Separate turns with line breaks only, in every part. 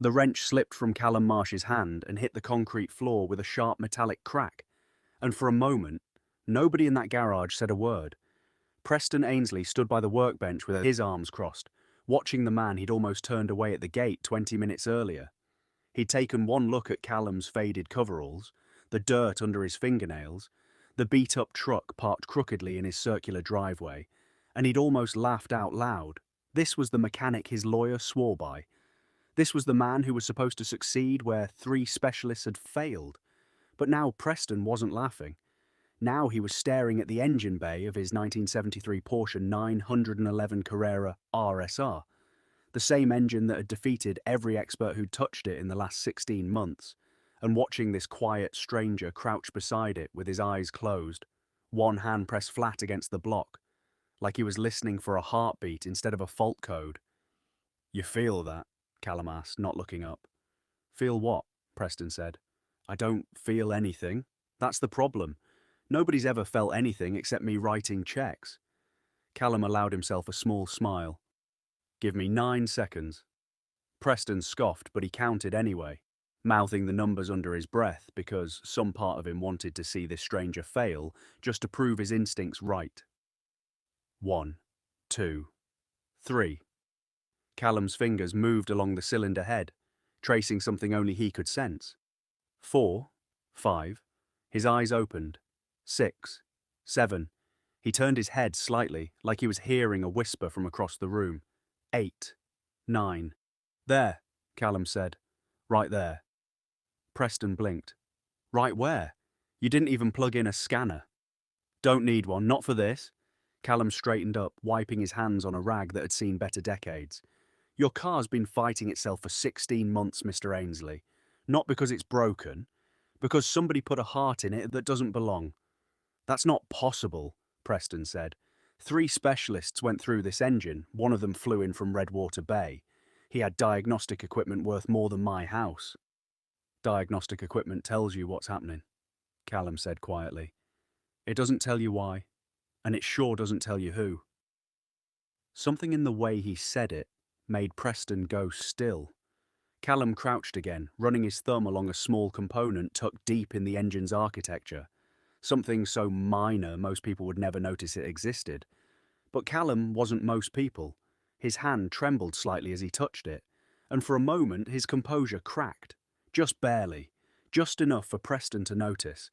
The wrench slipped from Callum Marsh's hand and hit the concrete floor with a sharp metallic crack, and for a moment, nobody in that garage said a word. Preston Ainsley stood by the workbench with his arms crossed, watching the man he'd almost turned away at the gate 20 minutes earlier. He'd taken one look at Callum's faded coveralls, the dirt under his fingernails, the beat-up truck parked crookedly in his circular driveway, and he'd almost laughed out loud. This was the mechanic his lawyer swore by. This was the man who was supposed to succeed where 3 specialists had failed. But now Preston wasn't laughing. Now he was staring at the engine bay of his 1973 Porsche 911 Carrera RSR, the same engine that had defeated every expert who'd touched it in the last 16 months, and watching this quiet stranger crouch beside it with his eyes closed, one hand pressed flat against the block, like he was listening for a heartbeat instead of a fault code. "You feel that?" Callum asked, not looking up. "Feel what?" Preston said. "I don't feel anything. That's the problem. Nobody's ever felt anything except me writing checks." Callum allowed himself a small smile. "Give me 9 seconds." Preston scoffed, but he counted anyway, mouthing the numbers under his breath because some part of him wanted to see this stranger fail just to prove his instincts right. 1, 2, 3. Callum's fingers moved along the cylinder head, tracing something only he could sense. 4, 5. His eyes opened. 6, 7. He turned his head slightly, like he was hearing a whisper from across the room. 8, 9. "There," Callum said. "Right there." Preston blinked. "Right where? You didn't even plug in a scanner." "Don't need one, not for this." Callum straightened up, wiping his hands on a rag that had seen better decades. "Your car's been fighting itself for 16 months, Mr. Ainsley. Not because it's broken, because somebody put a heart in it that doesn't belong." "That's not possible," Preston said. 3 specialists went through this engine, one of them flew in from Redwater Bay. He had diagnostic equipment worth more than my house. "Diagnostic equipment tells you what's happening," Callum said quietly. "It doesn't tell you why, and it sure doesn't tell you who." Something in the way he said it made Preston go still. Callum crouched again, running his thumb along a small component tucked deep in the engine's architecture. Something so minor most people would never notice it existed. But Callum wasn't most people. His hand trembled slightly as he touched it, and for a moment his composure cracked. Just barely. Just enough for Preston to notice.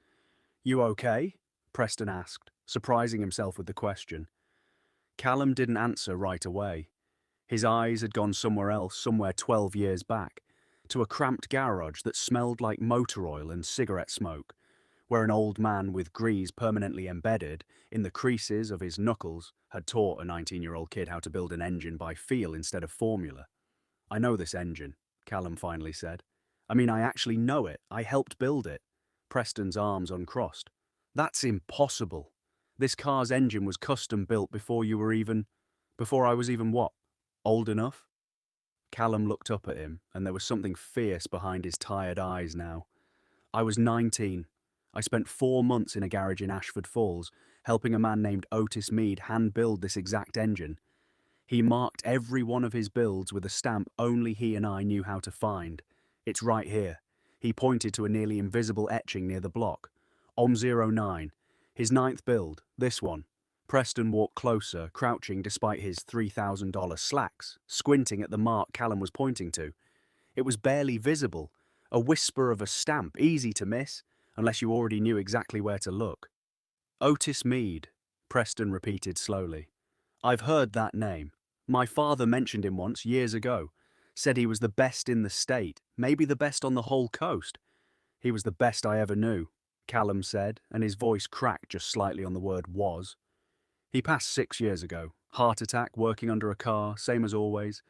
"You okay?" Preston asked, surprising himself with the question. Callum didn't answer right away. His eyes had gone somewhere else, somewhere 12 years back, to a cramped garage that smelled like motor oil and cigarette smoke, where an old man with grease permanently embedded in the creases of his knuckles had taught a 19-year-old kid how to build an engine by feel instead of formula. "I know this engine," Callum finally said. "I mean, I actually know it. I helped build it." Preston's arms uncrossed. "That's impossible. This car's engine was custom built before I was even what? Old enough?" Callum looked up at him, and there was something fierce behind his tired eyes now. "I was 19. I spent 4 months in a garage in Ashford Falls, helping a man named Otis Mead hand-build this exact engine. He marked every one of his builds with a stamp only he and I knew how to find. It's right here." He pointed to a nearly invisible etching near the block. "OM09. His 9th build, this one." Preston walked closer, crouching despite his $3,000 slacks, squinting at the mark Callum was pointing to. It was barely visible, a whisper of a stamp, easy to miss, unless you already knew exactly where to look. "Otis Mead," Preston repeated slowly. "I've heard that name. My father mentioned him once, years ago. Said he was the best in the state, maybe the best on the whole coast." "He was the best I ever knew," Callum said, and his voice cracked just slightly on the word was. "He passed 6 years ago. Heart attack, working under a car, same as always.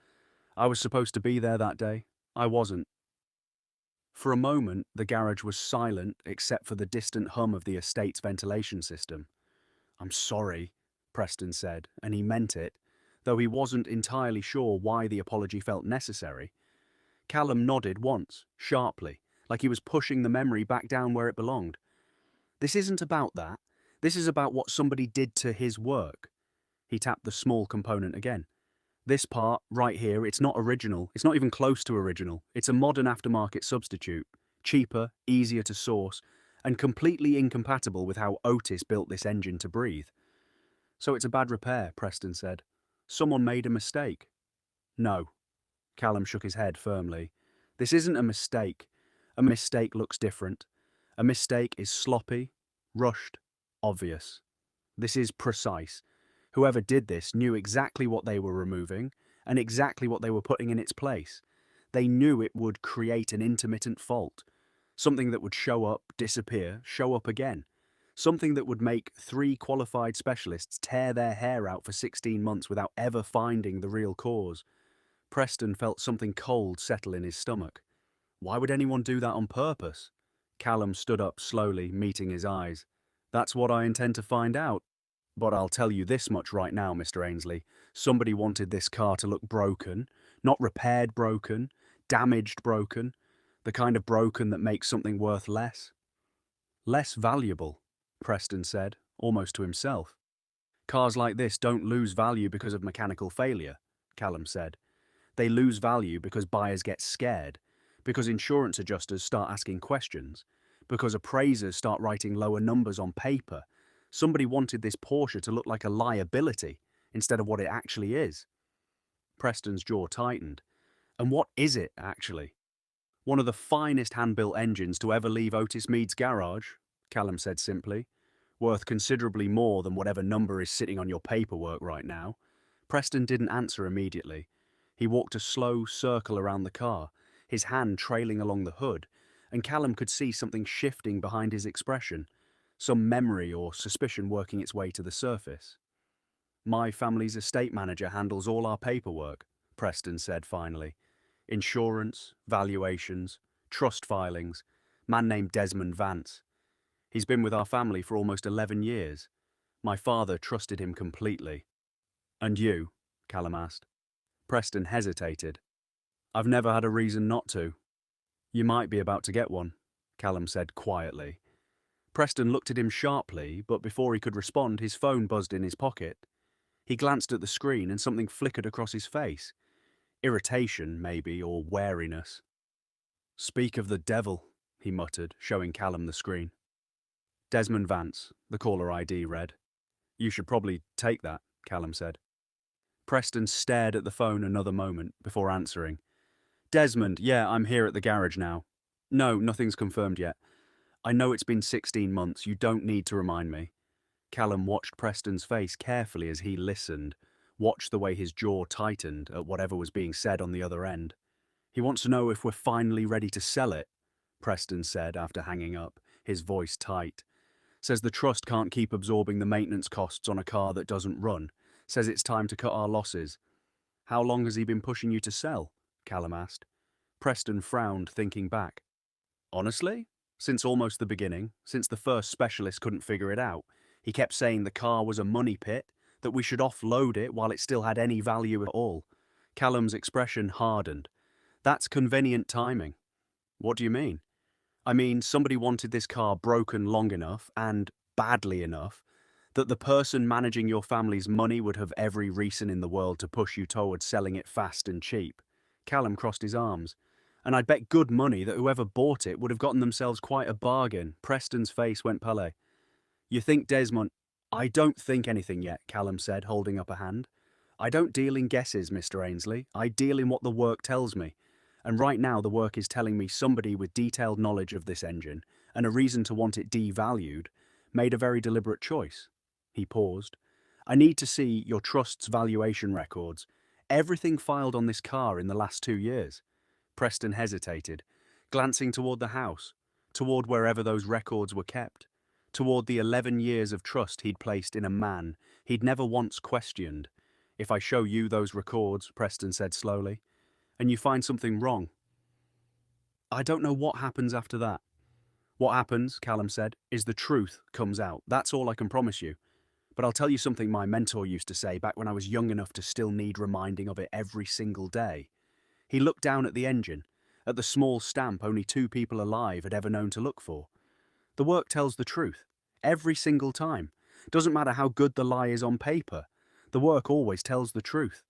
I was supposed to be there that day. I wasn't." For a moment, the garage was silent except for the distant hum of the estate's ventilation system. "I'm sorry," Preston said, and he meant it, though he wasn't entirely sure why the apology felt necessary. Callum nodded once, sharply, like he was pushing the memory back down where it belonged. "This isn't about that. This is about what somebody did to his work." He tapped the small component again. This part, right here, it's not original. It's not even close to original. It's a modern aftermarket substitute. Cheaper, easier to source, and completely incompatible with how Otis built this engine to breathe. So it's a bad repair, Preston said. Someone made a mistake. No. Callum shook his head firmly. This isn't a mistake. A mistake looks different. A mistake is sloppy, rushed, obvious. This is precise. Whoever did this knew exactly what they were removing and exactly what they were putting in its place. They knew it would create an intermittent fault, something that would show up, disappear, show up again. Something that would make 3 qualified specialists tear their hair out for 16 months without ever finding the real cause. Preston felt something cold settle in his stomach. Why would anyone do that on purpose? Callum stood up slowly, meeting his eyes. That's what I intend to find out. But I'll tell you this much right now, Mr. Ainsley. Somebody wanted this car to look broken, not repaired broken, damaged broken, the kind of broken that makes something worth less. Less valuable, Preston said, almost to himself. Cars like this don't lose value because of mechanical failure, Callum said. They lose value because buyers get scared, because insurance adjusters start asking questions, because appraisers start writing lower numbers on paper. Somebody wanted this Porsche to look like a liability instead of what it actually is. Preston's jaw tightened. And what is it, actually? One of the finest hand-built engines to ever leave Otis Mead's garage, Callum said simply. Worth considerably more than whatever number is sitting on your paperwork right now. Preston didn't answer immediately. He walked a slow circle around the car, his hand trailing along the hood, and Callum could see something shifting behind his expression, some memory or suspicion working its way to the surface. My family's estate manager handles all our paperwork, Preston said finally. Insurance, valuations, trust filings, man named Desmond Vance. He's been with our family for almost 11 years. My father trusted him completely. And you? Callum asked. Preston hesitated. I've never had a reason not to. You might be about to get one, Callum said quietly. Preston looked at him sharply, but before he could respond, his phone buzzed in his pocket. He glanced at the screen and something flickered across his face. Irritation, maybe, or wariness. Speak of the devil, he muttered, showing Callum the screen. Desmond Vance, the caller ID read. You should probably take that, Callum said. Preston stared at the phone another moment before answering. Desmond, yeah, I'm here at the garage now. No, nothing's confirmed yet. I know it's been 16 months, you don't need to remind me. Callum watched Preston's face carefully as he listened, watched the way his jaw tightened at whatever was being said on the other end. He wants to know if we're finally ready to sell it, Preston said after hanging up, his voice tight. Says the trust can't keep absorbing the maintenance costs on a car that doesn't run. Says it's time to cut our losses. How long has he been pushing you to sell? Callum asked. Preston frowned, thinking back. Honestly? Since almost the beginning, since the first specialist couldn't figure it out. He kept saying the car was a money pit, that we should offload it while it still had any value at all. Callum's expression hardened. That's convenient timing. What do you mean? I mean, somebody wanted this car broken long enough, and badly enough, that the person managing your family's money would have every reason in the world to push you towards selling it fast and cheap. Callum crossed his arms. And I'd bet good money that whoever bought it would have gotten themselves quite a bargain. Preston's face went pale. You think Desmond... I don't think anything yet, Callum said, holding up a hand. I don't deal in guesses, Mr. Ainsley. I deal in what the work tells me. And right now the work is telling me somebody with detailed knowledge of this engine, and a reason to want it devalued, made a very deliberate choice. He paused. I need to see your trust's valuation records. Everything filed on this car in the last 2 years. Preston hesitated, glancing toward the house, toward wherever those records were kept, toward the 11 years of trust he'd placed in a man he'd never once questioned. If I show you those records, Preston said slowly, and you find something wrong, I don't know what happens after that. What happens, Callum said, is the truth comes out. That's all I can promise you. But I'll tell you something my mentor used to say back when I was young enough to still need reminding of it every single day. He looked down at the engine, at the small stamp only 2 people alive had ever known to look for. The work tells the truth, every single time. Doesn't matter how good the lie is on paper, the work always tells the truth.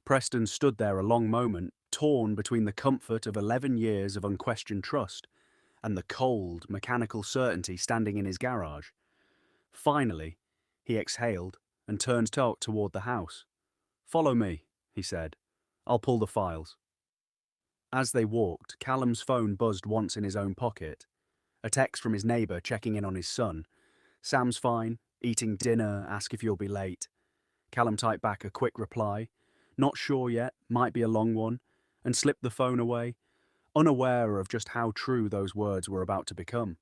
Preston stood there a long moment, torn between the comfort of 11 years of unquestioned trust and the cold, mechanical certainty standing in his garage. Finally, he exhaled and turned toward the house. "Follow me," he said. "I'll pull the files." As they walked, Callum's phone buzzed once in his own pocket. A text from his neighbour checking in on his son. "Sam's fine, eating dinner, ask if you'll be late." Callum typed back a quick reply. "Not sure yet, might be a long one," and slipped the phone away, unaware of just how true those words were about to become.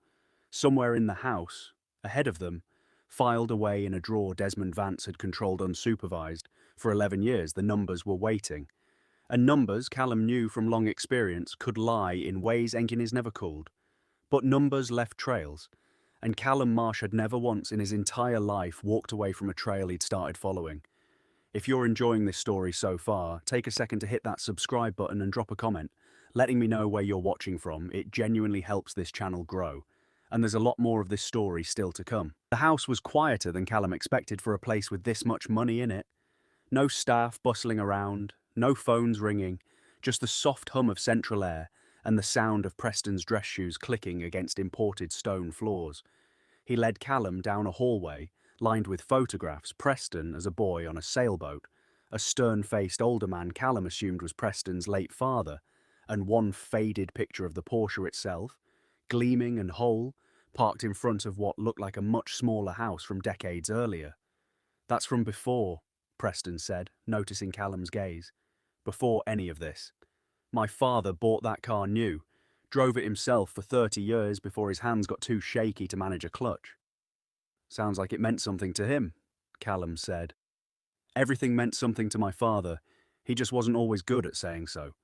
Somewhere in the house, ahead of them, filed away in a drawer Desmond Vance had controlled unsupervised, for 11 years the numbers were waiting. And numbers, Callum knew from long experience, could lie in ways Engineers never could. But numbers left trails, and Callum Marsh had never once in his entire life walked away from a trail he'd started following. If you're enjoying this story so far, take a second to hit that subscribe button and drop a comment, letting me know where you're watching from. It genuinely helps this channel grow. And there's a lot more of this story still to come. The house was quieter than Callum expected for a place with this much money in it. No staff bustling around, no phones ringing, just the soft hum of central air and the sound of Preston's dress shoes clicking against imported stone floors. He led Callum down a hallway lined with photographs, Preston as a boy on a sailboat, a stern-faced older man Callum assumed was Preston's late father, and one faded picture of the Porsche itself, gleaming and whole, parked in front of what looked like a much smaller house from decades earlier. "That's from before," Preston said, noticing Callum's gaze. "Before any of this. My father bought that car new, drove it himself for 30 years before his hands got too shaky to manage a clutch." "Sounds like it meant something to him," Callum said. "Everything meant something to my father. He just wasn't always good at saying so."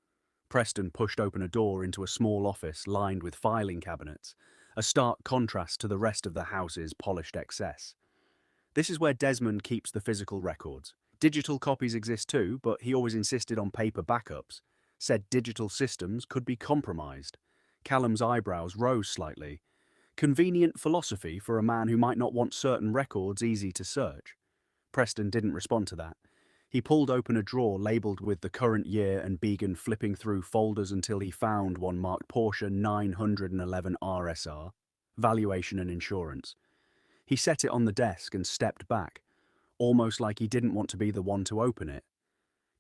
Preston pushed open a door into a small office lined with filing cabinets, a stark contrast to the rest of the house's polished excess. "This is where Desmond keeps the physical records. Digital copies exist too, but he always insisted on paper backups. Said digital systems could be compromised." Callum's eyebrows rose slightly. Convenient philosophy for a man who might not want certain records easy to search. Preston didn't respond to that. He pulled open a drawer labelled with the current year and began flipping through folders until he found one marked Porsche 911 RSR, valuation and insurance. He set it on the desk and stepped back, almost like he didn't want to be the one to open it.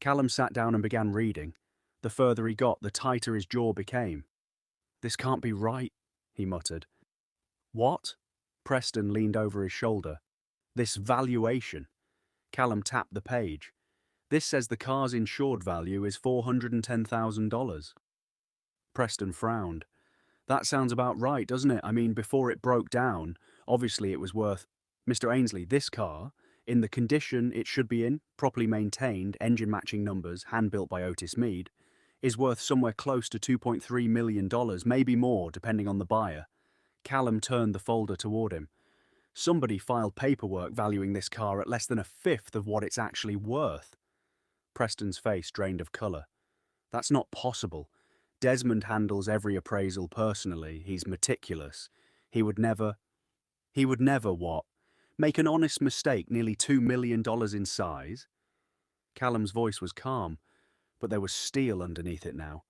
Callum sat down and began reading. The further he got, the tighter his jaw became. "This can't be right," he muttered. "What?" Preston leaned over his shoulder. "This valuation." Callum tapped the page. "This says the car's insured value is $410,000. Preston frowned. "That sounds about right, doesn't it? I mean, before it broke down, obviously it was worth... Mr. Ainsley, this car, in the condition it should be in, properly maintained, engine-matching numbers, hand-built by Otis Mead, is worth somewhere close to $2.3 million, maybe more, depending on the buyer." Callum turned the folder toward him. "Somebody filed paperwork valuing this car at less than a fifth of what it's actually worth." Preston's face drained of colour. "That's not possible. Desmond handles every appraisal personally. He's meticulous. He would never what? Make an honest mistake nearly $2 million in size?" Callum's voice was calm, but there was steel underneath it now.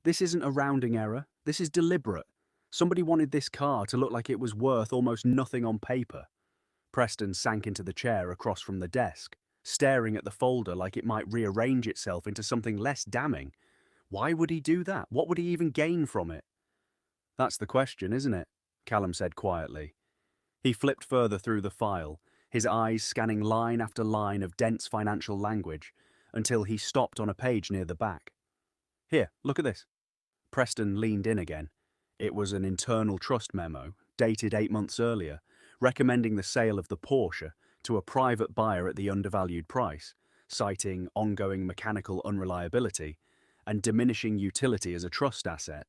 "This isn't a rounding error. This is deliberate. Somebody wanted this car to look like it was worth almost nothing on paper." Preston sank into the chair across from the desk, staring at the folder like it might rearrange itself into something less damning. Why would he do that? What would he even gain from it? "That's the question, isn't it?" Callum said quietly. He flipped further through the file, his eyes scanning line after line of dense financial language, until he stopped on a page near the back. "Here, look at this." Preston leaned in again. It was an internal trust memo, dated 8 months earlier, recommending the sale of the Porsche to a private buyer at the undervalued price, citing ongoing mechanical unreliability and diminishing utility as a trust asset.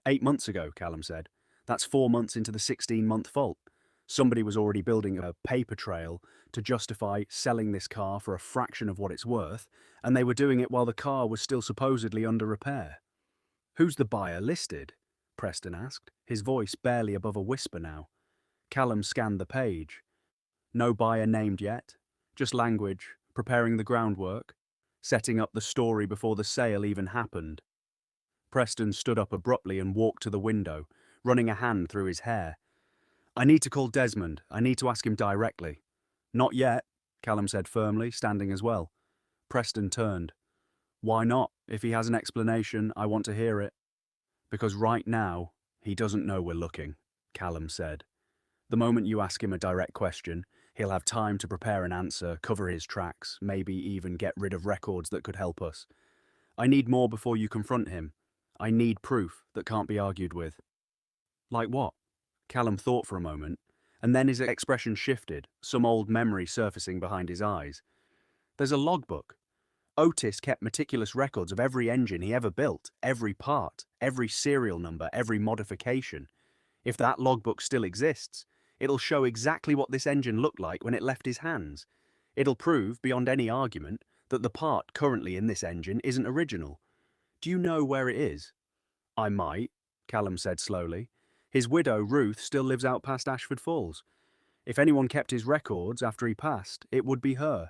8 months ago, Callum said. That's 4 months into the 16-month vault. Somebody was already building a paper trail to justify selling this car for a fraction of what it's worth, and they were doing it while the car was still supposedly under repair. "Who's the buyer listed?" Preston asked, his voice barely above a whisper now. Callum scanned the page. "No buyer named yet. Just language, preparing the groundwork. setting up the story before the sale even happened. Preston stood up abruptly and walked to the window, running a hand through his hair. I need to call Desmond. I need to ask him directly. Not yet, Callum said firmly, standing as well. Preston turned. Why not? If he has an explanation, I want to hear it. Because right now, he doesn't know we're looking, Callum said. The moment you ask him a direct question, he'll have time to prepare an answer, cover his tracks, maybe even get rid of records that could help us. I need more before you confront him. I need proof that can't be argued with. Like what? Callum thought for a moment, and then his expression shifted, some old memory surfacing behind his eyes. There's a logbook. Otis kept meticulous records of every engine he ever built, every part, every serial number, every modification. If that logbook still exists, it'll show exactly what this engine looked like when it left his hands. It'll prove, beyond any argument, that the part currently in this engine isn't original. Do you know where it is? I might, Callum said slowly. His widow, Ruth, still lives out past Ashford Falls. If anyone kept his records after he passed, it would be her.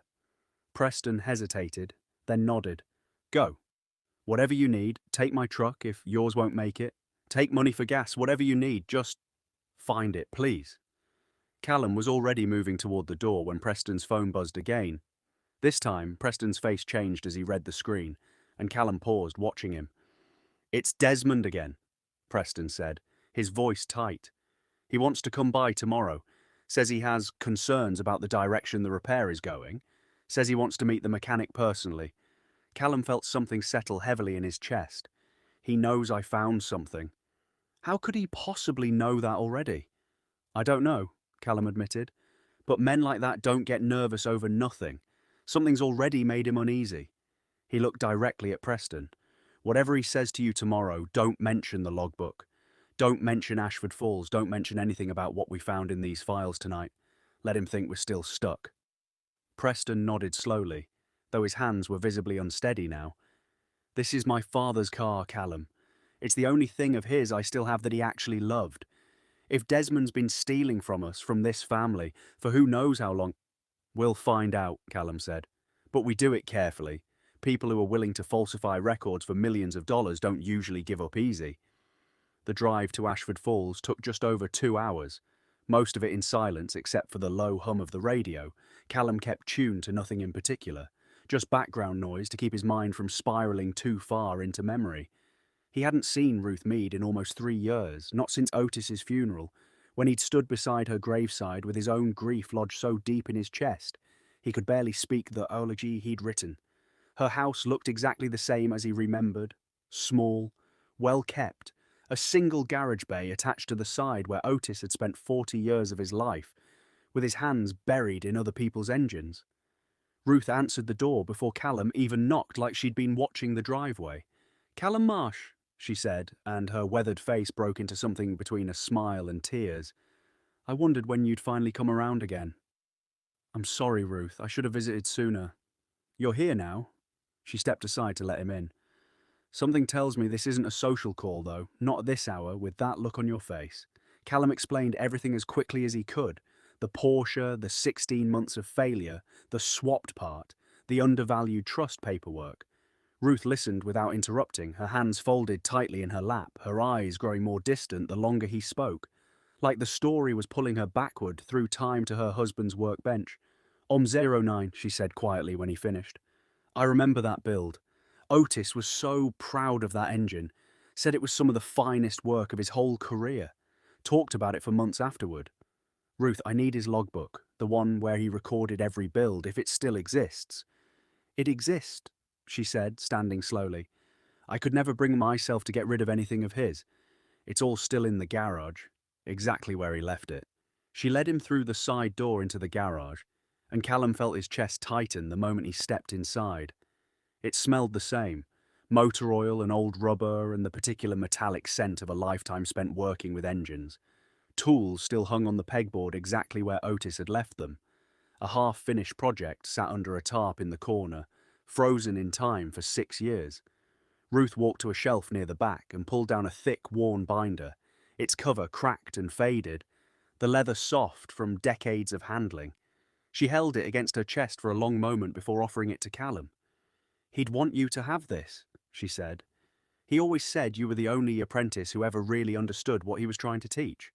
Preston hesitated, then nodded. Go. Whatever you need, take my truck if yours won't make it. Take money for gas, whatever you need, just find it, please. Callum was already moving toward the door when Preston's phone buzzed again. This time, Preston's face changed as he read the screen, and Callum paused, watching him. It's Desmond again, Preston said, his voice tight. He wants to come by tomorrow. Says he has concerns about the direction the repair is going. Says he wants to meet the mechanic personally. Callum felt something settle heavily in his chest. He knows I found something. How could he possibly know that already? I don't know, Callum admitted. But men like that don't get nervous over nothing. Something's already made him uneasy. He looked directly at Preston. Whatever he says to you tomorrow, don't mention the logbook. Don't mention Ashford Falls. Don't mention anything about what we found in these files tonight. Let him think we're still stuck. Preston nodded slowly, though his hands were visibly unsteady now. This is my father's car, Callum. It's the only thing of his I still have that he actually loved. If Desmond's been stealing from us, from this family, for who knows how long... We'll find out, Callum said. But we do it carefully. People who are willing to falsify records for millions of dollars don't usually give up easy. The drive to Ashford Falls took just over 2 hours. Most of it in silence except for the low hum of the radio. Callum kept tuned to nothing in particular, just background noise to keep his mind from spiralling too far into memory. He hadn't seen Ruth Meade in almost 3 years, not since Otis's funeral, when he'd stood beside her graveside with his own grief lodged so deep in his chest, he could barely speak the eulogy he'd written. Her house looked exactly the same as he remembered, small, well kept, a single garage bay attached to the side where Otis had spent 40 years of his life, with his hands buried in other people's engines. Ruth answered the door before Callum even knocked, like she'd been watching the driveway. Callum Marsh, she said, and her weathered face broke into something between a smile and tears. I wondered when you'd finally come around again. I'm sorry, Ruth. I should have visited sooner. You're here now. She stepped aside to let him in. Something tells me this isn't a social call, though, not at this hour, with that look on your face. Callum explained everything as quickly as he could. The Porsche, the 16 months of failure, the swapped part, the undervalued trust paperwork. Ruth listened without interrupting, her hands folded tightly in her lap, her eyes growing more distant the longer he spoke. Like the story was pulling her backward through time to her husband's workbench. 09, she said quietly when he finished. I remember that build. Otis was so proud of that engine, said it was some of the finest work of his whole career, talked about it for months afterward. Ruth, I need his logbook, the one where he recorded every build, if it still exists. It exists, she said, standing slowly. I could never bring myself to get rid of anything of his. It's all still in the garage, exactly where he left it. She led him through the side door into the garage, and Callum felt his chest tighten the moment he stepped inside. It smelled the same, motor oil and old rubber and the particular metallic scent of a lifetime spent working with engines. Tools still hung on the pegboard exactly where Otis had left them. A half-finished project sat under a tarp in the corner, frozen in time for 6 years. Ruth walked to a shelf near the back and pulled down a thick, worn binder, its cover cracked and faded, the leather soft from decades of handling. She held it against her chest for a long moment before offering it to Callum. He'd want you to have this, she said. He always said you were the only apprentice who ever really understood what he was trying to teach.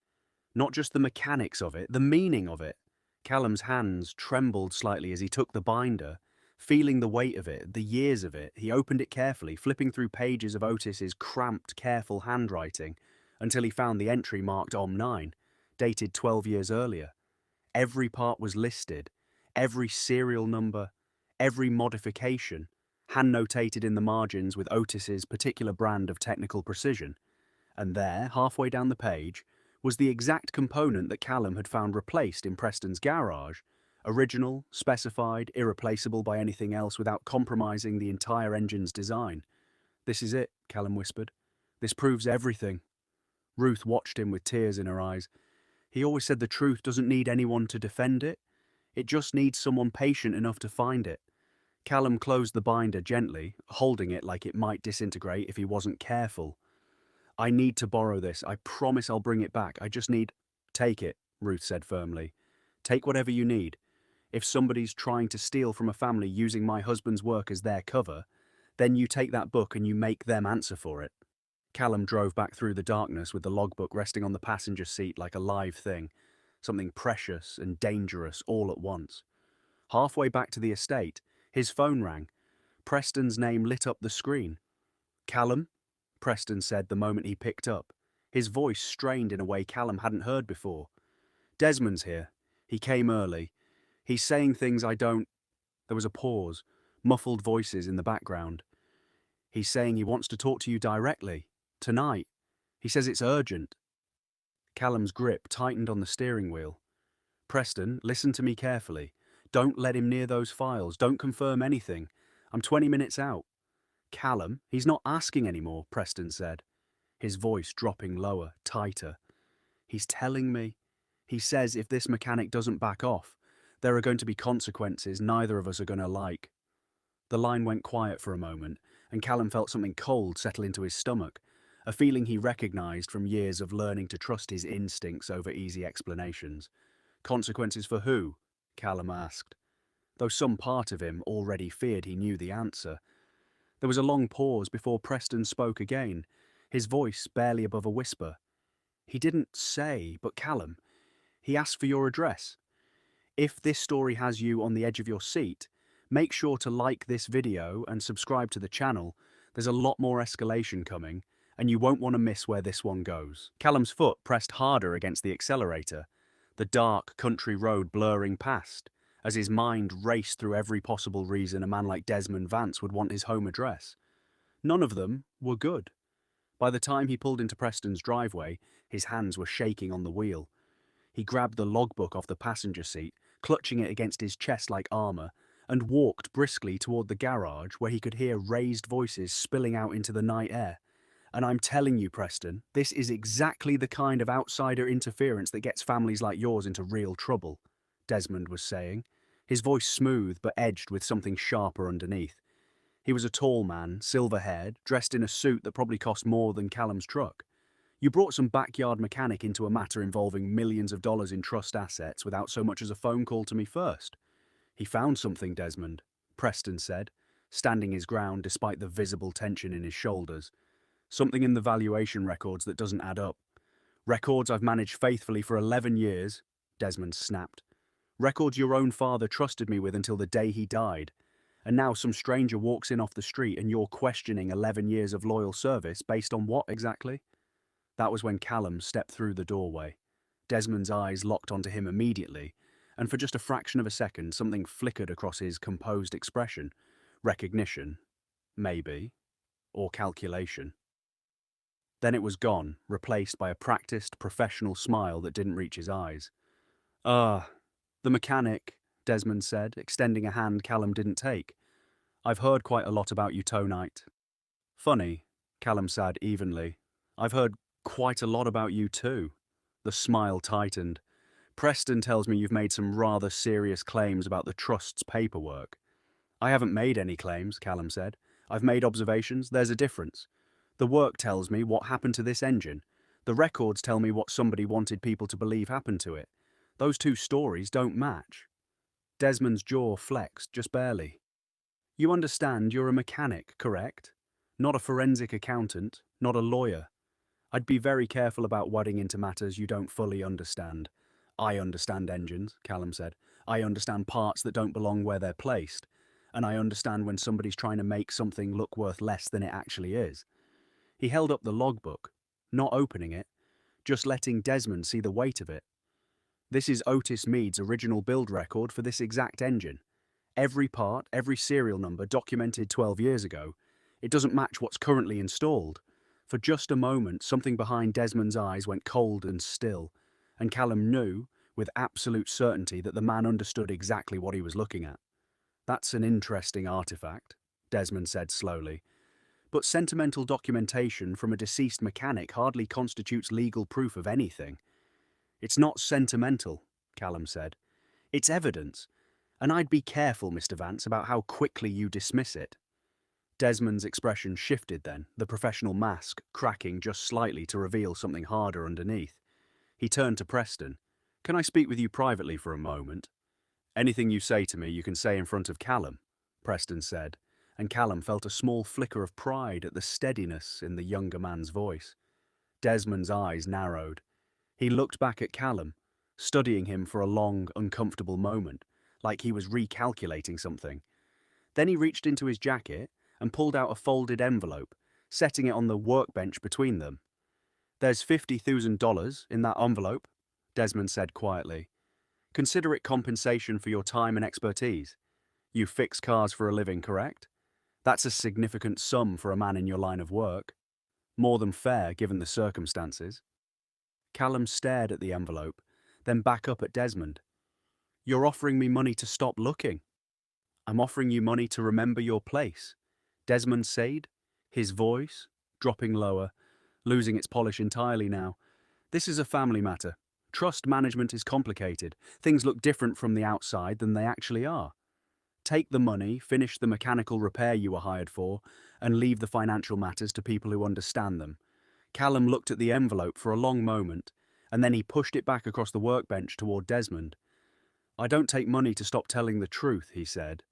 Not just the mechanics of it, the meaning of it. Callum's hands trembled slightly as he took the binder, feeling the weight of it, the years of it. He opened it carefully, flipping through pages of Otis's cramped, careful handwriting until he found the entry marked OM9, dated 12 years earlier. Every part was listed, every serial number, every modification, hand-notated in the margins with Otis's particular brand of technical precision. And there, halfway down the page, was the exact component that Callum had found replaced in Preston's garage, original, specified, irreplaceable by anything else without compromising the entire engine's design. "This is it," Callum whispered. "This proves everything." Ruth watched him with tears in her eyes. He always said the truth doesn't need anyone to defend it. It just needs someone patient enough to find it. Callum closed the binder gently, holding it like it might disintegrate if he wasn't careful. "I need to borrow this. I promise I'll bring it back. I just need—" "Take it," Ruth said firmly. "Take whatever you need. If somebody's trying to steal from a family using my husband's work as their cover, then you take that book and you make them answer for it." Callum drove back through the darkness with the logbook resting on the passenger seat like a live thing, something precious and dangerous all at once. Halfway back to the estate, his phone rang. Preston's name lit up the screen. "Callum?" Preston said the moment he picked up, his voice strained in a way Callum hadn't heard before. "Desmond's here. He came early. He's saying things I don't—" There was a pause, muffled voices in the background. "He's saying he wants to talk to you directly. Tonight. He says it's urgent." Callum's grip tightened on the steering wheel. "Preston, listen to me carefully. Don't let him near those files. Don't confirm anything. I'm 20 minutes out." "Callum, he's not asking anymore," Preston said, his voice dropping lower, tighter. "He's telling me. He says if this mechanic doesn't back off, there are going to be consequences neither of us are going to like." The line went quiet for a moment, and Callum felt something cold settle into his stomach, a feeling he recognized from years of learning to trust his instincts over easy explanations. "Consequences for who?" Callum asked, though some part of him already feared he knew the answer. There was a long pause before Preston spoke again, his voice barely above a whisper. "He didn't say, but Callum, he asked for your address. If this story has you on the edge of your seat, make sure to like this video and subscribe to the channel. There's a lot more escalation coming, and you won't want to miss where this one goes." Callum's foot pressed harder against the accelerator, the dark country road blurring past, as his mind raced through every possible reason a man like Desmond Vance would want his home address. None of them were good. By the time he pulled into Preston's driveway, his hands were shaking on the wheel. He grabbed the logbook off the passenger seat, clutching it against his chest like armor, and walked briskly toward the garage where he could hear raised voices spilling out into the night air. "And I'm telling you, Preston, this is exactly the kind of outsider interference that gets families like yours into real trouble," Desmond was saying, his voice smooth but edged with something sharper underneath. He was a tall man, silver-haired, dressed in a suit that probably cost more than Callum's truck. "You brought some backyard mechanic into a matter involving millions of dollars in trust assets without so much as a phone call to me first." "He found something, Desmond," Preston said, standing his ground despite the visible tension in his shoulders. "Something in the valuation records that doesn't add up. Records I've managed faithfully for 11 years, Desmond snapped. "Records your own father trusted me with until the day he died. And now some stranger walks in off the street and you're questioning 11 years of loyal service based on what exactly?" That was when Callum stepped through the doorway. Desmond's eyes locked onto him immediately, and for just a fraction of a second something flickered across his composed expression. Recognition, maybe, or calculation. Then it was gone, replaced by a practiced, professional smile that didn't reach his eyes. "Ah, the mechanic," Desmond said, extending a hand Callum didn't take. "I've heard quite a lot about you tonight." "Funny," Callum said evenly. "I've heard quite a lot about you too." The smile tightened. "Preston tells me you've made some rather serious claims about the trust's paperwork." "I haven't made any claims," Callum said. "I've made observations. There's a difference. The work tells me what happened to this engine. The records tell me what somebody wanted people to believe happened to it. Those two stories don't match." Desmond's jaw flexed, just barely. You understand you're a mechanic, correct? Not a forensic accountant, not a lawyer. I'd be very careful about wading into matters you don't fully understand. I understand engines, Callum said. I understand parts that don't belong where they're placed. And I understand when somebody's trying to make something look worth less than it actually is. He held up the logbook, not opening it, just letting Desmond see the weight of it. This is Otis Mead's original build record for this exact engine. Every part, every serial number documented 12 years ago. It doesn't match what's currently installed. For just a moment, something behind Desmond's eyes went cold and still, and Callum knew, with absolute certainty, that the man understood exactly what he was looking at. That's an interesting artifact, Desmond said slowly. But sentimental documentation from a deceased mechanic hardly constitutes legal proof of anything. It's not sentimental, Callum said. It's evidence, and I'd be careful, Mr. Vance, about how quickly you dismiss it. Desmond's expression shifted then, the professional mask cracking just slightly to reveal something harder underneath. He turned to Preston. Can I speak with you privately for a moment? Anything you say to me you can say in front of Callum, Preston said, and Callum felt a small flicker of pride at the steadiness in the younger man's voice. Desmond's eyes narrowed. He looked back at Callum, studying him for a long, uncomfortable moment, like he was recalculating something. Then he reached into his jacket and pulled out a folded envelope, setting it on the workbench between them. There's $50,000 in that envelope, Desmond said quietly. Consider it compensation for your time and expertise. You fix cars for a living, correct? That's a significant sum for a man in your line of work. More than fair, given the circumstances. Callum stared at the envelope, then back up at Desmond. You're offering me money to stop looking. I'm offering you money to remember your place, Desmond said, his voice dropping lower, losing its polish entirely now. This is a family matter. Trust management is complicated. Things look different from the outside than they actually are. Take the money, finish the mechanical repair you were hired for, and leave the financial matters to people who understand them. Callum looked at the envelope for a long moment, and then he pushed it back across the workbench toward Desmond. I don't take money to stop telling the truth, he said.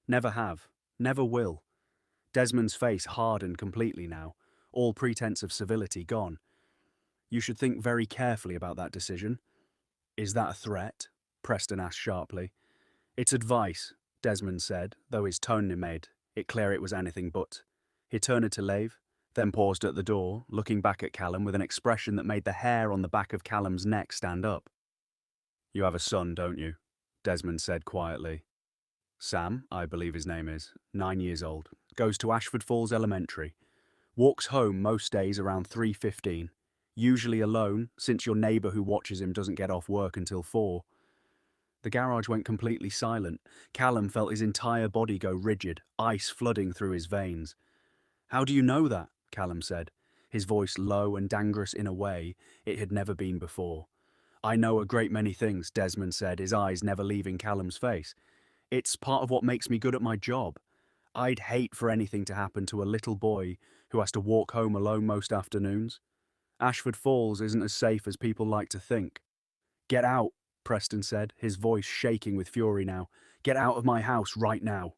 Never have. Never will. Desmond's face hardened completely now, all pretense of civility gone. You should think very carefully about that decision. Is that a threat? Preston asked sharply. It's advice, Desmond said, though his tone made it clear it was anything but. He turned to leave, then paused at the door, looking back at Callum with an expression that made the hair on the back of Callum's neck stand up. You have a son, don't you? Desmond said quietly. Sam, I believe his name is, 9 years old, goes to Ashford Falls Elementary. Walks home most days around 3:15, usually alone, since your neighbour who watches him doesn't get off work until 4. The garage went completely silent. Callum felt his entire body go rigid, ice flooding through his veins. How do you know that? Callum said, his voice low and dangerous in a way it had never been before. I know a great many things, Desmond said, his eyes never leaving Callum's face. It's part of what makes me good at my job. I'd hate for anything to happen to a little boy who has to walk home alone most afternoons. Ashford Falls isn't as safe as people like to think. Get out, Preston said, his voice shaking with fury now. Get out of my house right now.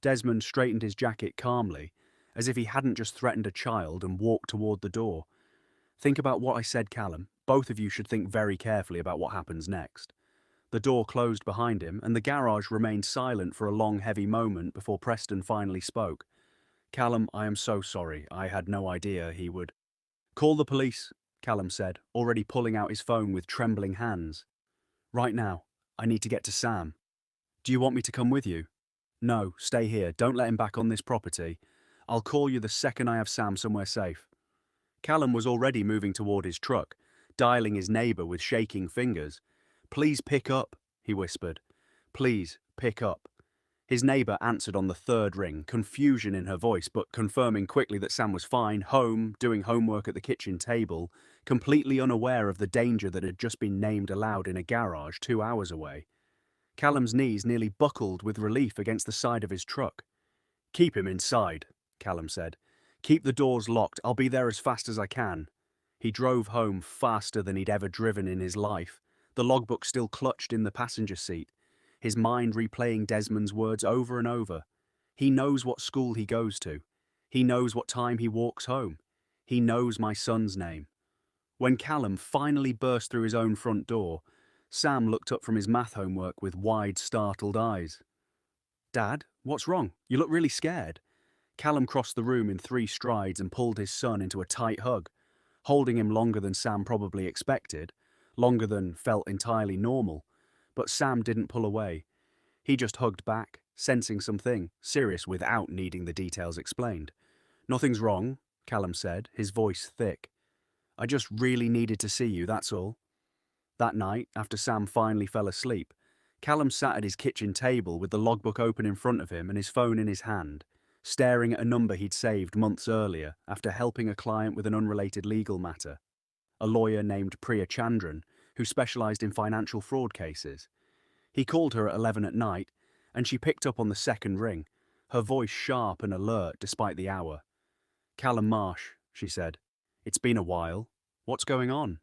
Desmond straightened his jacket calmly, as if he hadn't just threatened a child, and walked toward the door. Think about what I said, Callum. Both of you should think very carefully about what happens next. The door closed behind him, and the garage remained silent for a long, heavy moment before Preston finally spoke. Callum, I am so sorry. I had no idea he would. Call the police, Callum said, already pulling out his phone with trembling hands. Right now. I need to get to Sam. Do you want me to come with you? No, stay here. Don't let him back on this property. I'll call you the second I have Sam somewhere safe. Callum was already moving toward his truck, dialing his neighbour with shaking fingers. Please pick up, he whispered. Please, pick up. His neighbour answered on the third ring, confusion in her voice, but confirming quickly that Sam was fine, home, doing homework at the kitchen table, completely unaware of the danger that had just been named aloud in a garage 2 hours away. Callum's knees nearly buckled with relief against the side of his truck. Keep him inside, Callum said. Keep the doors locked. I'll be there as fast as I can. He drove home faster than he'd ever driven in his life, the logbook still clutched in the passenger seat, his mind replaying Desmond's words over and over. He knows what school he goes to. He knows what time he walks home. He knows my son's name. When Callum finally burst through his own front door, Sam looked up from his math homework with wide, startled eyes. "Dad, what's wrong? You look really scared." Callum crossed the room in 3 strides and pulled his son into a tight hug, holding him longer than Sam probably expected, longer than felt entirely normal. But Sam didn't pull away. He just hugged back, sensing something serious without needing the details explained. "Nothing's wrong," Callum said, his voice thick. "I just really needed to see you, that's all." That night, after Sam finally fell asleep, Callum sat at his kitchen table with the logbook open in front of him and his phone in his hand, staring at a number he'd saved months earlier after helping a client with an unrelated legal matter, a lawyer named Priya Chandran, who specialised in financial fraud cases. He called her at 11 at night, and she picked up on the second ring, her voice sharp and alert despite the hour. "Callum Marsh," she said. "It's been a while. What's going on?"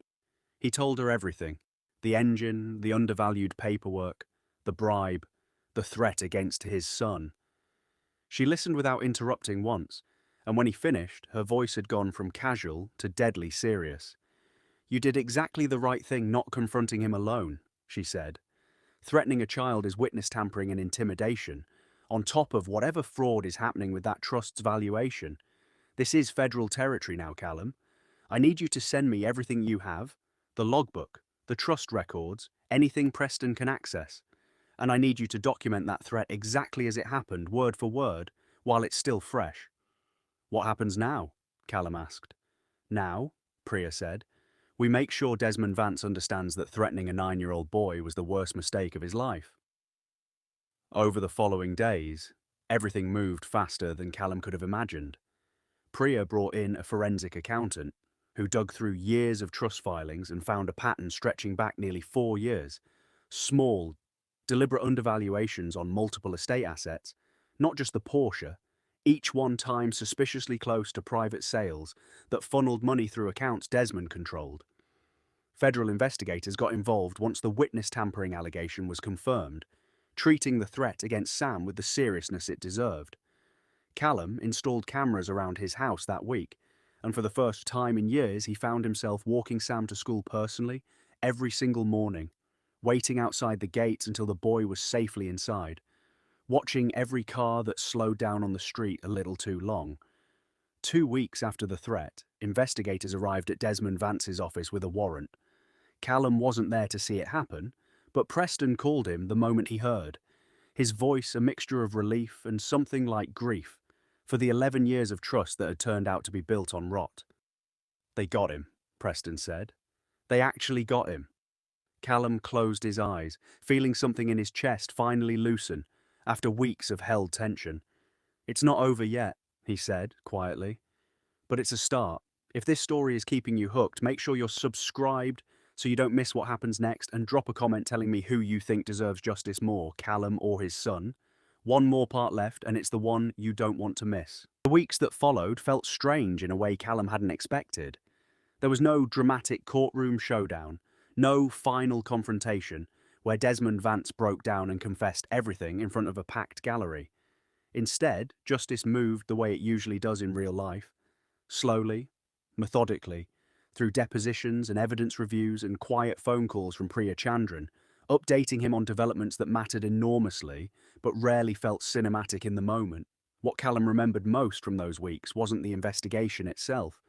He told her everything. The engine, the undervalued paperwork, the bribe, the threat against his son. She listened without interrupting once, and when he finished, her voice had gone from casual to deadly serious. "You did exactly the right thing not confronting him alone," she said. "Threatening a child is witness tampering and intimidation, on top of whatever fraud is happening with that trust's valuation. This is federal territory now, Callum. I need you to send me everything you have, the logbook, the trust records, anything Preston can access. And I need you to document that threat exactly as it happened, word for word, while it's still fresh." "What happens now?" Callum asked. "Now," Priya said, "we make sure Desmond Vance understands that threatening a 9-year-old boy was the worst mistake of his life." Over the following days, everything moved faster than Callum could have imagined. Priya brought in a forensic accountant who dug through years of trust filings and found a pattern stretching back nearly 4 years. Small, deliberate undervaluations on multiple estate assets, not just the Porsche, each one timed suspiciously close to private sales that funneled money through accounts Desmond controlled. Federal investigators got involved once the witness tampering allegation was confirmed, treating the threat against Sam with the seriousness it deserved. Callum installed cameras around his house that week, and for the first time in years he found himself walking Sam to school personally, every single morning, waiting outside the gates until the boy was safely inside, watching every car that slowed down on the street a little too long. 2 weeks after the threat, investigators arrived at Desmond Vance's office with a warrant. Callum wasn't there to see it happen, but Preston called him the moment he heard, his voice a mixture of relief and something like grief for the 11 years of trust that had turned out to be built on rot. "They got him," Preston said. "They actually got him." Callum closed his eyes, feeling something in his chest finally loosen after weeks of held tension. "It's not over yet," he said quietly, "but it's a start. If this story is keeping you hooked, make sure you're subscribed so you don't miss what happens next, and drop a comment telling me who you think deserves justice more, Callum or his son. One more part left, and it's the one you don't want to miss." The weeks that followed felt strange in a way Callum hadn't expected. There was no dramatic courtroom showdown, no final confrontation where Desmond Vance broke down and confessed everything in front of a packed gallery. Instead, justice moved the way it usually does in real life, slowly, methodically, through depositions and evidence reviews and quiet phone calls from Priya Chandran, updating him on developments that mattered enormously but rarely felt cinematic in the moment. What Callum remembered most from those weeks wasn't the investigation itself.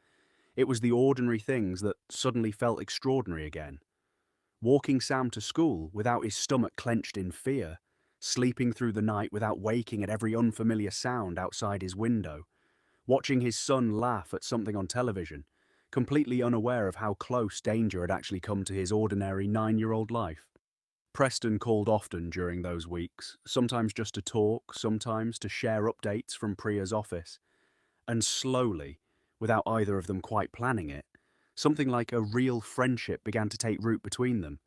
It was the ordinary things that suddenly felt extraordinary again. Walking Sam to school without his stomach clenched in fear, sleeping through the night without waking at every unfamiliar sound outside his window, watching his son laugh at something on television, completely unaware of how close danger had actually come to his ordinary 9-year-old life. Preston called often during those weeks, sometimes just to talk, sometimes to share updates from Priya's office. And slowly, without either of them quite planning it, something like a real friendship began to take root between them.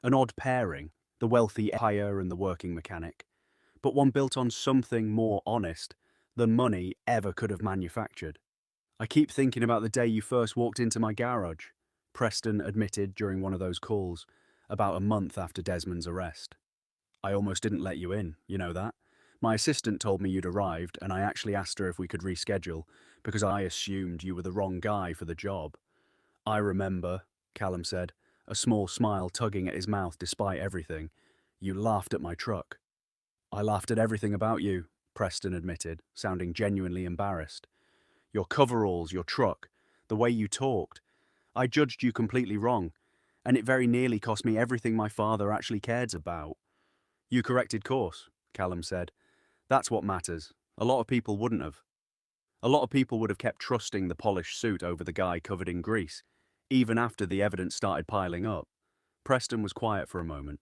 An odd pairing, the wealthy empire and the working mechanic, but one built on something more honest than money ever could have manufactured. "I keep thinking about the day you first walked into my garage," Preston admitted during one of those calls, about a month after Desmond's arrest. "I almost didn't let you in, you know that. My assistant told me you'd arrived, and I actually asked her if we could reschedule, because I assumed you were the wrong guy for the job. I remember, Callum said, a small smile tugging at his mouth despite everything. You laughed at my truck. I laughed at everything about you, Preston admitted, sounding genuinely embarrassed. Your coveralls, your truck, the way you talked. I judged you completely wrong, and it very nearly cost me everything my father actually cared about. You corrected course, Callum said. That's what matters. A lot of people wouldn't have. A lot of people would have kept trusting the polished suit over the guy covered in grease, even after the evidence started piling up. Preston was quiet for a moment.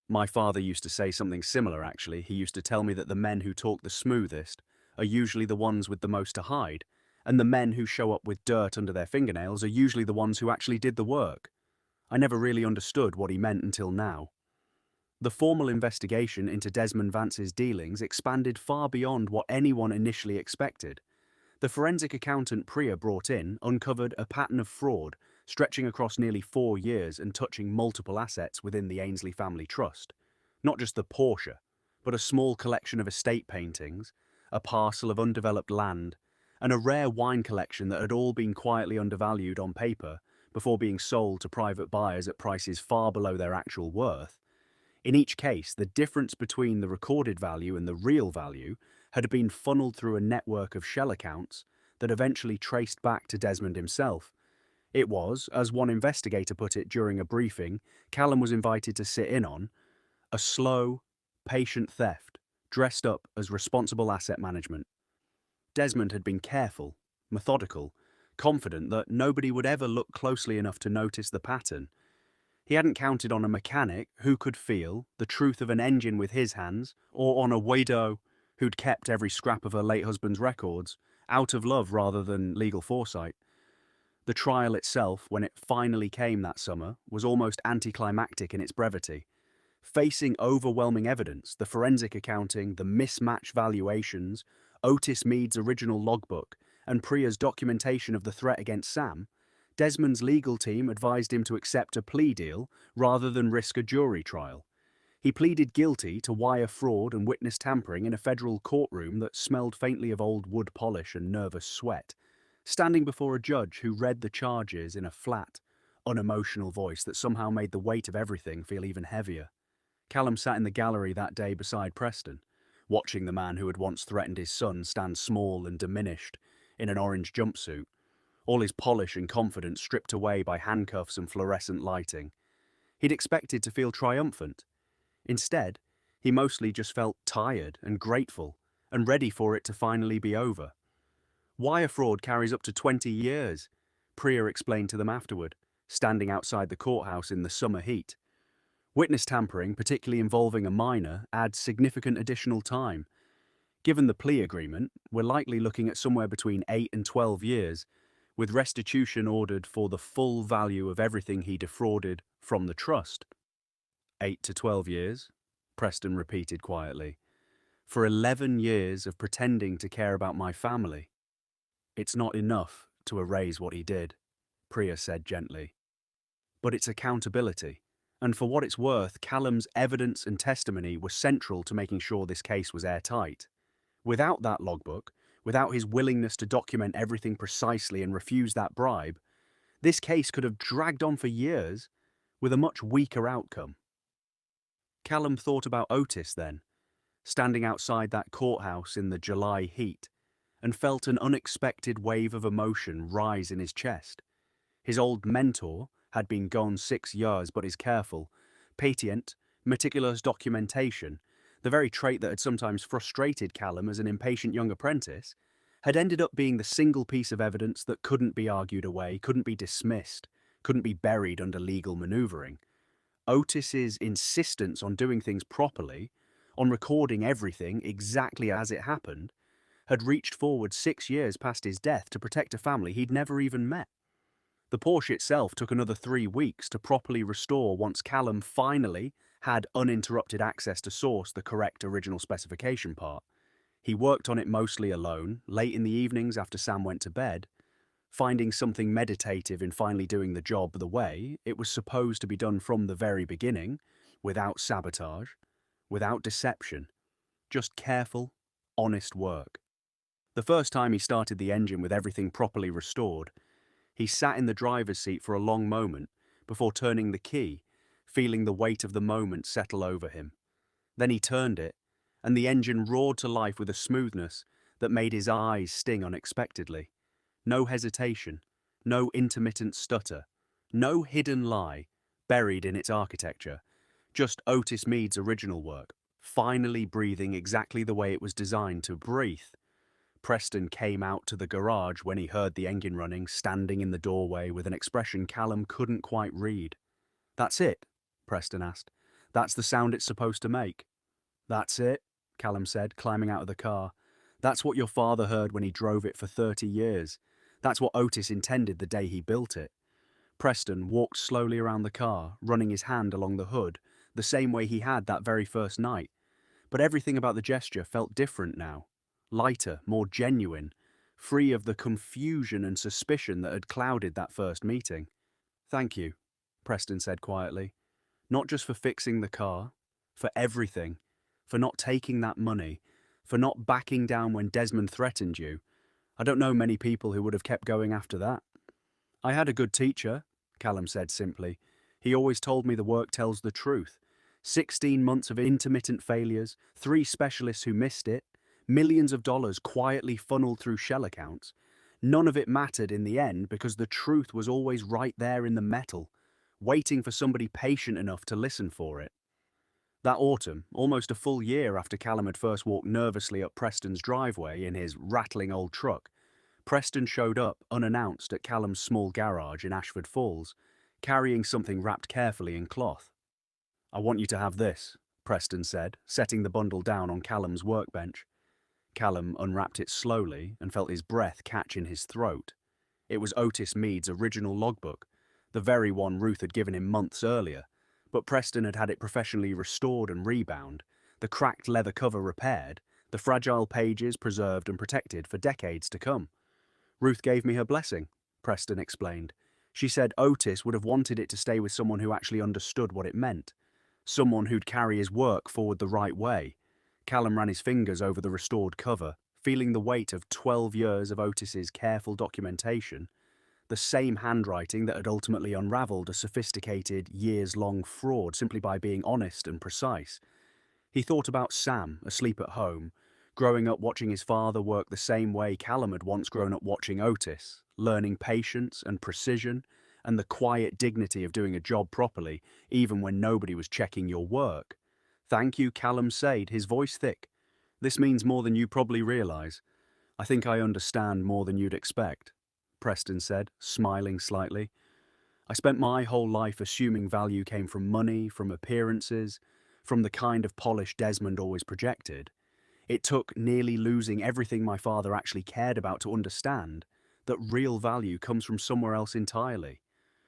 My father used to say something similar, actually. He used to tell me that the men who talk the smoothest are usually the ones with the most to hide, and the men who show up with dirt under their fingernails are usually the ones who actually did the work. I never really understood what he meant until now. The formal investigation into Desmond Vance's dealings expanded far beyond what anyone initially expected. The forensic accountant Priya brought in uncovered a pattern of fraud stretching across nearly 4 years and touching multiple assets within the Ainsley family trust. Not just the Porsche, but a small collection of estate paintings, a parcel of undeveloped land, and a rare wine collection that had all been quietly undervalued on paper before being sold to private buyers at prices far below their actual worth. In each case, the difference between the recorded value and the real value had been funneled through a network of shell accounts that eventually traced back to Desmond himself. It was, as one investigator put it during a briefing Callum was invited to sit in on, a slow, patient theft, dressed up as responsible asset management. Desmond had been careful, methodical, confident that nobody would ever look closely enough to notice the pattern. He hadn't counted on a mechanic who could feel the truth of an engine with his hands, or on a widow who'd kept every scrap of her late husband's records, out of love rather than legal foresight. The trial itself, when it finally came that summer, was almost anticlimactic in its brevity. Facing overwhelming evidence, the forensic accounting, the mismatch valuations, Otis Mead's original logbook, and Priya's documentation of the threat against Sam, Desmond's legal team advised him to accept a plea deal rather than risk a jury trial. He pleaded guilty to wire fraud and witness tampering in a federal courtroom that smelled faintly of old wood polish and nervous sweat, standing before a judge who read the charges in a flat, unemotional voice that somehow made the weight of everything feel even heavier. Callum sat in the gallery that day beside Preston, watching the man who had once threatened his son stand small and diminished in an orange jumpsuit, all his polish and confidence stripped away by handcuffs and fluorescent lighting. He'd expected to feel triumphant. Instead, he mostly just felt tired and grateful and ready for it to finally be over. Wire fraud carries up to 20 years, Priya explained to them afterward, standing outside the courthouse in the summer heat. Witness tampering, particularly involving a minor, adds significant additional time. Given the plea agreement, we're likely looking at somewhere between 8 and 12 years, with restitution ordered for the full value of everything he defrauded from the trust. 8 to 12 years, Preston repeated quietly. For 11 years of pretending to care about my family. It's not enough to erase what he did, Priya said gently. But it's accountability. And for what it's worth, Callum's evidence and testimony were central to making sure this case was airtight. Without that logbook, without his willingness to document everything precisely and refuse that bribe, this case could have dragged on for years with a much weaker outcome. Callum thought about Otis then, standing outside that courthouse in the July heat, and felt an unexpected wave of emotion rise in his chest. His old mentor had been gone 6 years, but his careful, patient, meticulous documentation, the very trait that had sometimes frustrated Callum as an impatient young apprentice, had ended up being the single piece of evidence that couldn't be argued away, couldn't be dismissed, couldn't be buried under legal manoeuvring. Otis's insistence on doing things properly, on recording everything exactly as it happened, had reached forward 6 years past his death to protect a family he'd never even met. The Porsche itself took another 3 weeks to properly restore once Callum finally had uninterrupted access to source the correct original specification part. He worked on it mostly alone, late in the evenings after Sam went to bed, finding something meditative in finally doing the job the way it was supposed to be done from the very beginning, without sabotage, without deception, Just careful, honest work. The first time he started the engine with everything properly restored, he sat in the driver's seat for a long moment before turning the key, feeling the weight of the moment settle over him. Then he turned it, and the engine roared to life with a smoothness that made his eyes sting unexpectedly. No hesitation, no intermittent stutter, no hidden lie buried in its architecture, just Otis Mead's original work, finally breathing exactly the way it was designed to breathe. Preston came out to the garage when he heard the engine running, standing in the doorway with an expression Callum couldn't quite read. "That's it?" Preston asked. "That's the sound it's supposed to make?" "That's it," Callum said, climbing out of the car. "That's what your father heard when he drove it for 30 years. That's what Otis intended the day he built it." Preston walked slowly around the car, running his hand along the hood, the same way he had that very first night. But everything about the gesture felt different now. Lighter, more genuine, free of the confusion and suspicion that had clouded that first meeting. "Thank you," Preston said quietly. "Not just for fixing the car, for everything, for not taking that money, for not backing down when Desmond threatened you. I don't know many people who would have kept going after that." "I had a good teacher," Callum said simply. "He always told me the work tells the truth. 16 months of intermittent failures, 3 specialists who missed it, millions of dollars quietly funneled through shell accounts. None of it mattered in the end because the truth was always right there in the metal, waiting for somebody patient enough to listen for it." That autumn, almost a full year after Callum had first walked nervously up Preston's driveway in his rattling old truck, Preston showed up unannounced at Callum's small garage in Ashford Falls, carrying something wrapped carefully in cloth. "I want you to have this," Preston said, setting the bundle down on Callum's workbench. Callum unwrapped it slowly and felt his breath catch in his throat. It was Otis Mead's original logbook, the very one Ruth had given him months earlier, but Preston had had it professionally restored and rebound, the cracked leather cover repaired, the fragile pages preserved and protected for decades to come. "Ruth gave me her blessing," Preston explained. "She said Otis would have wanted it to stay with someone who actually understood what it meant, someone who'd carry his work forward the right way." Callum ran his fingers over the restored cover, feeling the weight of 12 years of Otis's careful documentation, the same handwriting that had ultimately unraveled a sophisticated, years-long fraud simply by being honest and precise. He thought about Sam, asleep at home, growing up watching his father work the same way Callum had once grown up watching Otis, learning patience and precision and the quiet dignity of doing a job properly, even when nobody was checking your work. "Thank you," Callum said, his voice thick. "This means more than you probably realize. I think I understand more than you'd expect," Preston said, smiling slightly. "I spent my whole life assuming value came from money, from appearances, from the kind of polish Desmond always projected. It took nearly losing everything my father actually cared about to understand that real value comes from somewhere else entirely.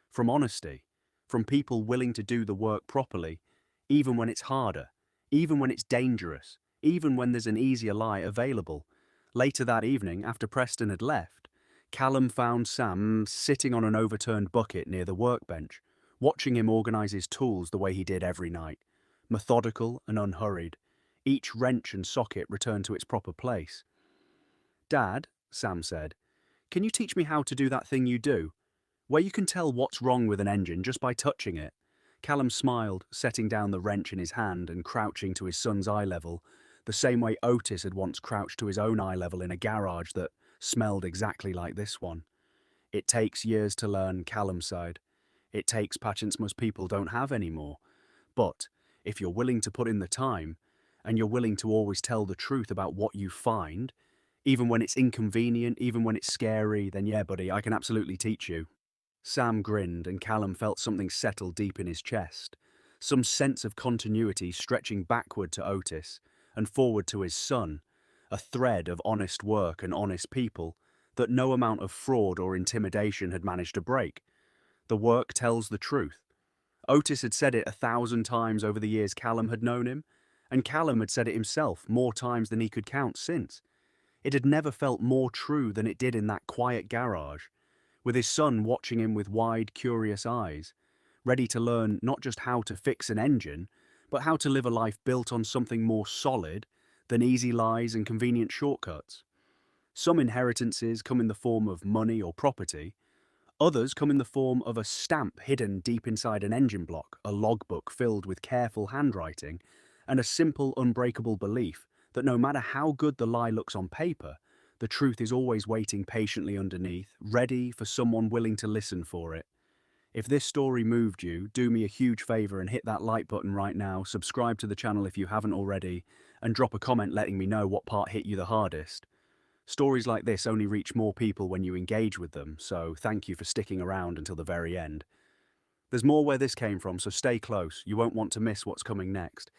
From honesty, from people willing to do the work properly, even when it's harder, even when it's dangerous, even when there's an easier lie available." Later that evening, after Preston had left, Callum found Sam sitting on an overturned bucket near the workbench, watching him organize his tools the way he did every night, methodical and unhurried, each wrench and socket returned to its proper place. "Dad," Sam said, "can you teach me how to do that thing you do, where you can tell what's wrong with an engine just by touching it?" Callum smiled, setting down the wrench in his hand and crouching to his son's eye level, the same way Otis had once crouched to his own eye level in a garage that smelled exactly like this one. "It takes years to learn," Callum sighed. "It takes patience most people don't have anymore. But if you're willing to put in the time, and you're willing to always tell the truth about what you find, even when it's inconvenient, even when it's scary, then yeah, buddy, I can absolutely teach you." Sam grinned, and Callum felt something settle deep in his chest, some sense of continuity stretching backward to Otis and forward to his son, a thread of honest work and honest people that no amount of fraud or intimidation had managed to break. The work tells the truth. Otis had said it 1,000 times over the years Callum had known him, and Callum had said it himself more times than he could count since. It had never felt more true than it did in that quiet garage, with his son watching him with wide, curious eyes, ready to learn not just how to fix an engine, but how to live a life built on something more solid than easy lies and convenient shortcuts. Some inheritances come in the form of money or property, others come in the form of a stamp hidden deep inside an engine block, a logbook filled with careful handwriting, and a simple, unbreakable belief that no matter how good the lie looks on paper, the truth is always waiting patiently underneath, ready for someone willing to listen for it. If this story moved you, do me a huge favor and hit that like button right now, subscribe to the channel if you haven't already, and drop a comment letting me know what part hit you the hardest. Stories like this only reach more people when you engage with them, so thank you for sticking around until the very end. There's more where this came from, so stay close. You won't want to miss what's coming next.